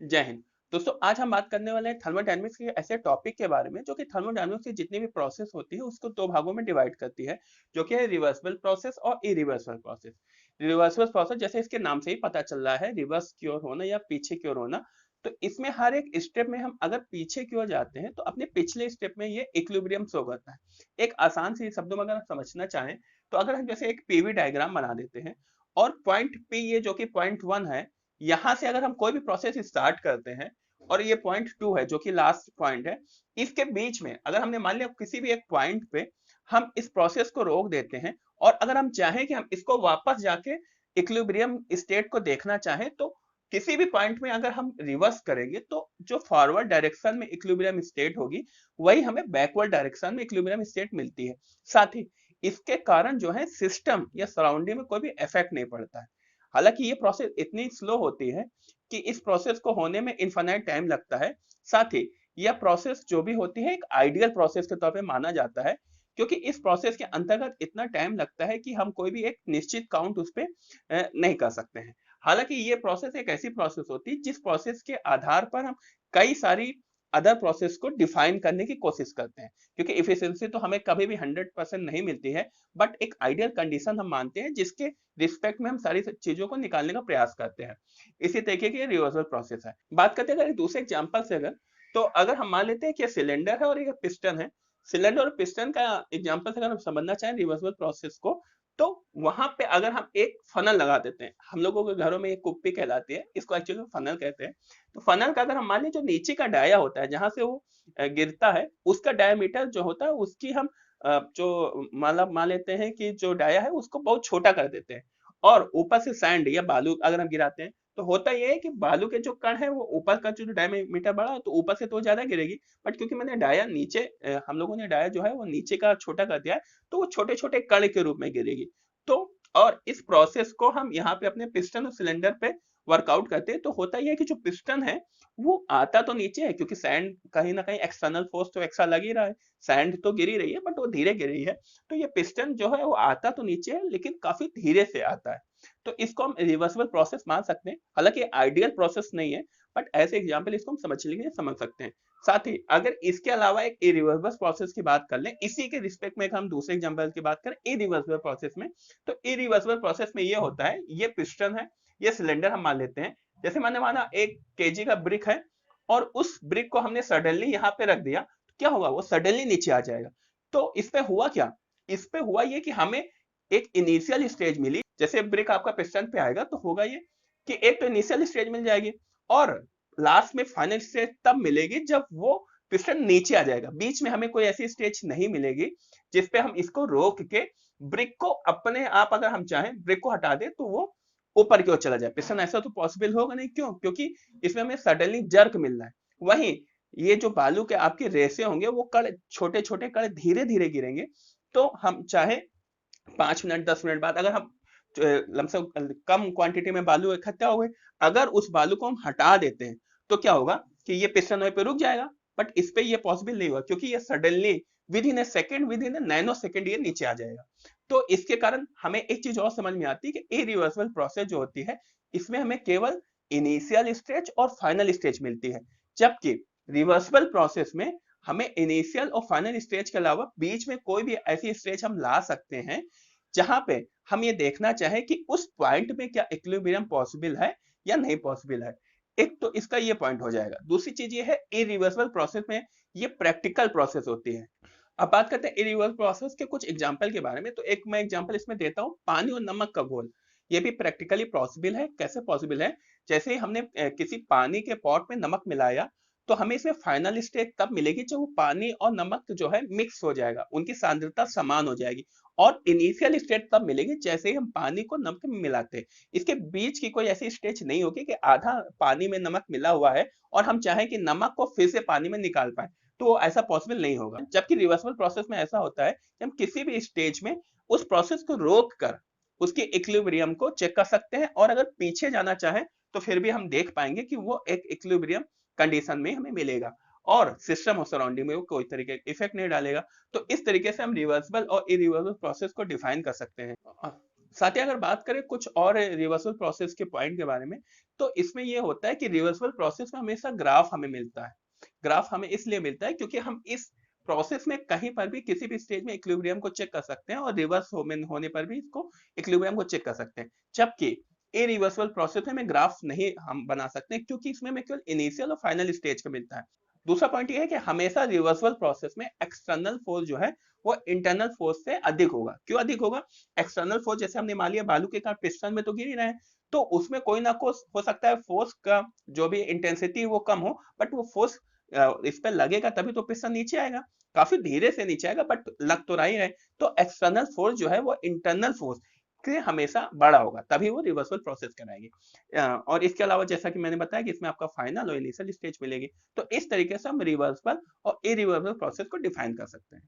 जय हिंद। दोस्तों, आज हम बात करने वाले हैं थर्मोडायनेमिक्स के ऐसे टॉपिक के बारे में जो कि थर्मोडायनेमिक्स की जितनी भी प्रोसेस होती है उसको दो भागों में डिवाइड करती है, जो कि है रिवर्सिबल प्रोसेस और इरिवर्सिबल प्रोसेस। रिवर्सिबल प्रोसेस जैसे इसके नाम से ही पता चल रहा है, रिवर्स की ओर होना या पीछे की ओर होना। तो इसमें हर एक स्टेप में हम अगर पीछे की ओर जाते हैं तो अपने पिछले स्टेप में ये इक्विलिब्रियम शो करता है। एक आसान सी शब्दों में अगर हम समझना चाहें तो अगर हम जैसे एक पीवी डायग्राम बना देते हैं और पॉइंट पी ये जो कि पॉइंट वन है, यहां से अगर हम कोई भी प्रोसेस स्टार्ट करते हैं और ये पॉइंट टू है जो कि लास्ट पॉइंट है, इसके बीच में अगर हमने मान लिया किसी भी एक पॉइंट पे हम इस प्रोसेस को रोक देते हैं और अगर हम चाहें कि हम इसको वापस जाके इक्विलिब्रियम स्टेट को देखना चाहें तो किसी भी पॉइंट में अगर हम रिवर्स करेंगे तो जो फॉरवर्ड डायरेक्शन में इक्विलिब्रियम स्टेट होगी वही हमें बैकवर्ड डायरेक्शन में इक्विलिब्रियम स्टेट मिलती है। साथ ही इसके कारण जो है सिस्टम या सराउंडिंग में कोई भी इफेक्ट नहीं पड़ता है। हालांकि ये प्रोसेस इतनी स्लो होती है कि इस प्रोसेस को होने में इनफाइनाइट टाइम लगता है। साथ ही यह प्रोसेस जो भी होती है एक आइडियल प्रोसेस के तौर पे माना जाता है, क्योंकि इस प्रोसेस के अंतर्गत इतना टाइम लगता है कि हम कोई भी एक निश्चित काउंट उस पर नहीं कर सकते हैं। हालांकि ये प्रोसेस एक ऐसी प्रोसेस होती है जिस प्रोसेस के आधार पर हम कई सारी अदर प्रोसेस को डिफाइन करने की कोशिश करते हैं, क्योंकि इफिशियंसी तो हमें कभी भी 100% नहीं मिलती है, बट एक आइडियल कंडीशन हम मानते हैं जिसके रिस्पेक्ट में हम सारी चीजों को निकालने का प्रयास करते हैं। इसी तरीके की रिवर्सल प्रोसेस है। बात करते हैं अगर दूसरे एग्जांपल से, अगर तो अगर हम मान लेते हैं कि सिलेंडर है और एक पिस्टन है। सिलेंडर और पिस्टन का एग्जांपल से अगर हम समझना चाहें रिवर्सिबल प्रोसेस को, तो वहां पे अगर हम एक फनल लगा देते हैं, हम लोगों के घरों में एक कुप्पी कहलाती है, इसको एक्चुअली फनल कहते हैं। तो फनल का अगर हम मान लें जो नीचे का डाया होता है जहां से वो गिरता है उसका डायमीटर जो होता है उसकी हम जो मतलब मान लेते हैं कि जो डाया है उसको बहुत छोटा कर देते हैं और ऊपर से सैंड या बालू अगर हम गिराते हैं तो होता यह है कि बालू के जो कण है वो ऊपर का जो डायमीटर बड़ा है तो ऊपर से तो ज्यादा गिरेगी, बट क्योंकि मैंने डाया नीचे हम लोगों ने डाया जो है वो नीचे का छोटा कर दिया है तो वो छोटे छोटे कण के रूप में गिरेगी। तो और इस प्रोसेस को हम यहाँ पे अपने पिस्टन और सिलेंडर पे वर्कआउट करते हैं तो होता यह है कि जो पिस्टन है वो आता तो नीचे है, क्योंकि सैंड कहीं ना कहीं एक्सटर्नल फोर्स तो एक्स्ट्रा लग ही रहा है, सैंड तो गिरी रही है बट वो धीरे गिर रही है। तो ये पिस्टन जो है वो आता तो नीचे है लेकिन काफी धीरे से आता है। तो इसको हम रिवर्सिबल प्रोसेस मान सकते हैं, हालांकि आइडियल प्रोसेस नहीं है, बट ऐसे एग्जाम्पल इसको हम समझ लेंगे, समझ सकते हैं। साथ ही अगर इसके अलावा एक इरिवर्सिबल प्रोसेस की बात कर लें, इसी के रिस्पेक्ट में हम दूसरे एग्जाम्पल की बात करें इरिवर्सिबल प्रोसेस में, तो इरिवर्सिबल प्रोसेस में ये होता है, ये पिस्टन है, ये सिलेंडर हम मान लेते हैं। जैसे मैंने माना 1 kg का ब्रिक है और उस ब्रिक को हमने सडनली यहाँ पे रख दिया, तो क्या होगा, वो सडनली नीचे आ जाएगा। तो इस पे हुआ क्या, इस पे हुआ ये कि हमें एक इनिशियल स्टेज मिली, जैसे ब्रिक आपका पिस्टन पे आएगा तो होगा ये कि एक तो इनिशियल स्टेज मिल जाएगी और लास्ट में फाइनल स्टेज तब मिलेगी जब वो पिस्टन नीचे आ जाएगा। बीच में हमें कोई ऐसी स्टेज नहीं मिलेगी जिसपे हम इसको रोक के ब्रिक को अपने आप अगर हम चाहें ब्रिक को हटा दे तो वो ऊपर की ओर चला जाए। पिस्टन ऐसा तो पॉसिबल होगा नहीं, क्यों, क्योंकि इसमें हमें सडनली जर्क मिल रहा है। वहीं ये जो बालू के आपके रेसे होंगे वो कण छोटे छोटे कण धीरे धीरे गिरेंगे। तो हम चाहे 5 मिनट 10 मिनट बाद अगर हम लमसम कम क्वांटिटी में बालू इकट्ठा हुए, अगर उस बालू को हम हटा देते हैं तो क्या होगा कि ये पिस्टन वहीं पे रुक जाएगा। बट इस पे ये पॉसिबल नहीं हुआ क्योंकि ये suddenly with in A second, with in A nano second ये नीचे आ जाएगा। तो इसके कारण हमें एक चीज और समझ में आती है कि इरिवर्सिबल प्रोसेस जो होती है इसमें हमें केवल इनिशियल स्टेज और फाइनल स्टेज मिलती है, जबकि रिवर्सिबल प्रोसेस में हमें इनिशियल और फाइनल स्टेज के अलावा बीच में कोई भी ऐसी स्टेज हम ला सकते हैं जहां पे हम ये देखना चाहें कि उस पॉइंट में क्या इक्विलिब्रियम पॉसिबल है या नहीं पॉसिबल है। एक तो इसका ये पॉइंट हो जाएगा। दूसरी चीज ये है इरिवर्सिबल प्रोसेस में ये प्रैक्टिकल प्रोसेस होती है। अब बात करते हैं इरिवर्सिबल प्रोसेस के कुछ एग्जांपल के बारे में, तो एक मैं एग्जांपल इसमें देता हूं, पानी और नमक का घोल। ये भी प्रैक्टिकली पॉसिबल है। कैसे पॉसिबल है, जैसे ही हमने किसी पानी के पॉट में नमक मिलाया तो हमें इसमें फाइनल स्टेज तब मिलेगी जब वो पानी और नमक जो है मिक्स हो जाएगा, उनकी सांद्रता समान हो जाएगी। और इनिशियल स्टेज तब मिलेगी जैसे ही हम पानी को नमक में मिलाते हैं। इसके बीच की कोई ऐसी स्टेज नहीं होगी कि आधा पानी में नमक मिला हुआ है और हम चाहें कि नमक को फिर से पानी में निकाल पाए, तो ऐसा पॉसिबल नहीं होगा। जबकि रिवर्सिबल प्रोसेस में ऐसा होता है कि हम किसी भी स्टेज में उस प्रोसेस को रोक कर उसके इक्विलिब्रियम को चेक कर सकते हैं और अगर पीछे जाना चाहें तो फिर भी हम देख पाएंगे कि वो एक इक्विलिब्रियम कंडीशन में हमें मिलेगा और सिस्टम और सराउंडिंग में वो कोई तरीके का इफेक्ट नहीं डालेगा। तो इस तरीके से हम रिवर्सिबल और इरिवर्सिबल प्रोसेस को डिफाइन कर सकते हैं। साथ ही अगर बात करें कुछ और रिवर्सल प्रोसेस के पॉइंट के बारे में, तो इसमें ये होता है कि रिवर्सल प्रोसेस में हमेशा ग्राफ हमें मिलता है। ग्राफ हमें इसलिए मिलता है क्योंकि हम इस प्रोसेस में कहीं पर भी किसी भी स्टेज में इक्विलिब्रियम को चेक कर सकते हैं और रिवर्स होने पर भी इसको इक्विलिब्रियम को चेक कर सकते हैं। जबकि इरिवर्सिबल प्रोसेस में हमें ग्राफ नहीं हम बना सकते क्योंकि इसमें हमें केवल इनिशियल और फाइनल स्टेज का मिलता है। दूसरा पॉइंट ये है कि हमेशा रिवर्सिबल प्रोसेस में एक्सटर्नल फोर्स जो है वो इंटरनल फोर्स से अधिक होगा। क्यों अधिक होगा? एक्सटर्नल फोर्स जैसे हमने मान लिया बालू के कारण पिस्टन में तो गिर ही रहे हैं, तो उसमें कोई ना कोई हो सकता है फोर्स का जो भी इंटेंसिटी वो कम हो, बट वो फोर्स इस पे लगेगा तभी तो पिस्टन नीचे आएगा। काफी धीरे से नीचे आएगा बट लग तो रहा ही है। तो एक्सटर्नल फोर्स जो है वो इंटरनल फोर्स से हमेशा बड़ा होगा, तभी वो रिवर्सल प्रोसेस कराएगी। और इसके अलावा जैसा कि मैंने बताया कि इसमें आपका फाइनल और इनिशियल स्टेज मिलेगी। तो इस तरीके से हम रिवर्सल और इरिवर्सल प्रोसेस को डिफाइन कर सकते हैं।